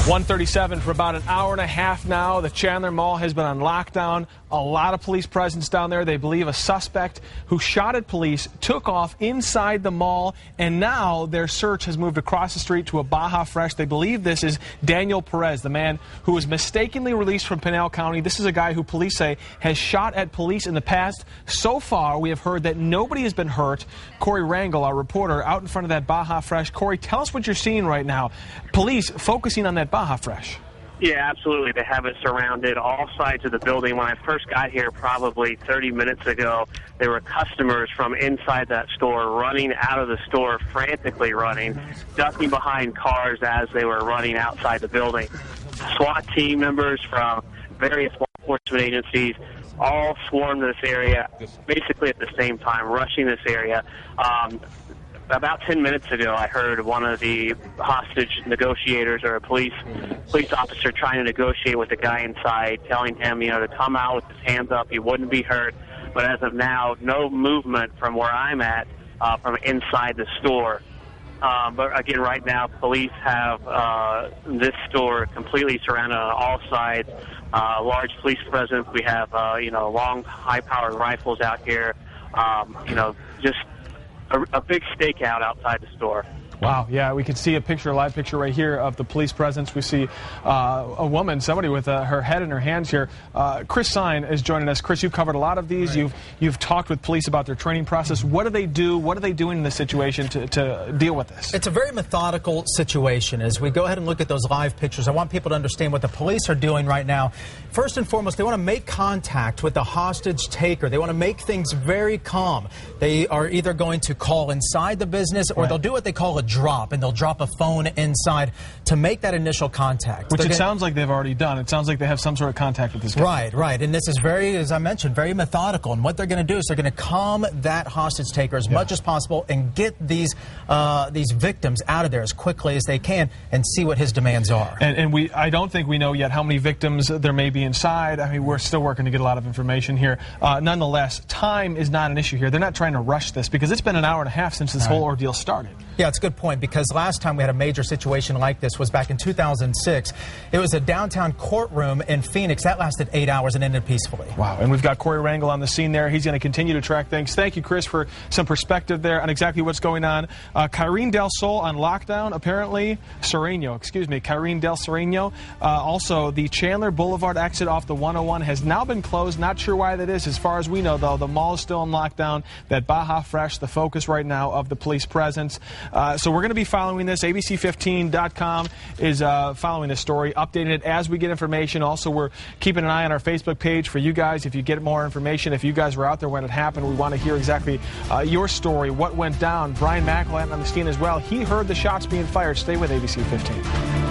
1:37 for about an hour and a half now. The Chandler Mall has been on lockdown. A lot of police presence down there. They believe a suspect who shot at police took off inside the mall, and now their search has moved across the street to a Baja Fresh. They believe this is Daniel Perez, the man who was mistakenly released from Pinal County. This is a guy who police say has shot at police in the past. So far, we have heard that nobody has been hurt. Corey Rangel, our reporter, out in front of that Baja Fresh. Corey, tell us what you're seeing right now. Police focusing on that Baja Fresh. Yeah, absolutely. They have it surrounded, all sides of the building. When I first got here probably 30 minutes ago, there were customers from inside that store running out of the store, frantically running, ducking behind cars as they were running outside the building. SWAT team members from various law enforcement agencies all swarmed this area basically at the same time, rushing this area. About 10 minutes ago, I heard one of the hostage negotiators or a police officer trying to negotiate with the guy inside, telling him, to come out with his hands up, he wouldn't be hurt. But as of now, no movement from where I'm at, from inside the store. But again, right now, police have this store completely surrounded on all sides. Large police presence. We have, long, high-powered rifles out here. Just a big stakeout outside the store. Wow, yeah, we can see a live picture right here of the police presence. We see a woman, somebody with her head in her hands here. Chris Sine is joining us. Chris, you've covered a lot of these. Right. You've talked with police about their training process. What do they do? What are they doing in this situation to deal with this? It's a very methodical situation. As we go ahead and look at those live pictures, I want people to understand what the police are doing right now. First and foremost, they want to make contact with the hostage taker. They want to make things very calm. They are either going to call inside the business or they'll do what they call a drop, and they'll drop a phone inside to make that initial contact. Which sounds like they've already done. It sounds like they have some sort of contact with this guy. Right. And this is very, as I mentioned, very methodical. And what they're going to do is they're going to calm that hostage taker as much as possible and get these victims out of there as quickly as they can and see what his demands are. And I don't think we know yet how many victims there may be inside. I mean, we're still working to get a lot of information here. Nonetheless, time is not an issue here. They're not trying to rush this because it's been an hour and a half since this whole ordeal started. Yeah, it's a good point, because last time we had a major situation like this was back in 2006. It was a downtown courtroom in Phoenix. That lasted 8 hours and ended peacefully. Wow, and we've got Corey Rangel on the scene there. He's going to continue to track things. Thank you, Chris, for some perspective there on exactly what's going on. Kyrene Del Sol on lockdown, apparently. Kyrene Del Sereno. Also, the Chandler Boulevard exit off the 101 has now been closed. Not sure why that is. As far as we know, though, the mall is still in lockdown. That Baja Fresh, the focus right now of the police presence. So we're going to be following this. ABC15.com is following this story, updating it as we get information. Also, we're keeping an eye on our Facebook page for you guys. If you get more information, if you guys were out there when it happened, we want to hear exactly your story, what went down. Brian McElhatton on the scene as well. He heard the shots being fired. Stay with ABC 15.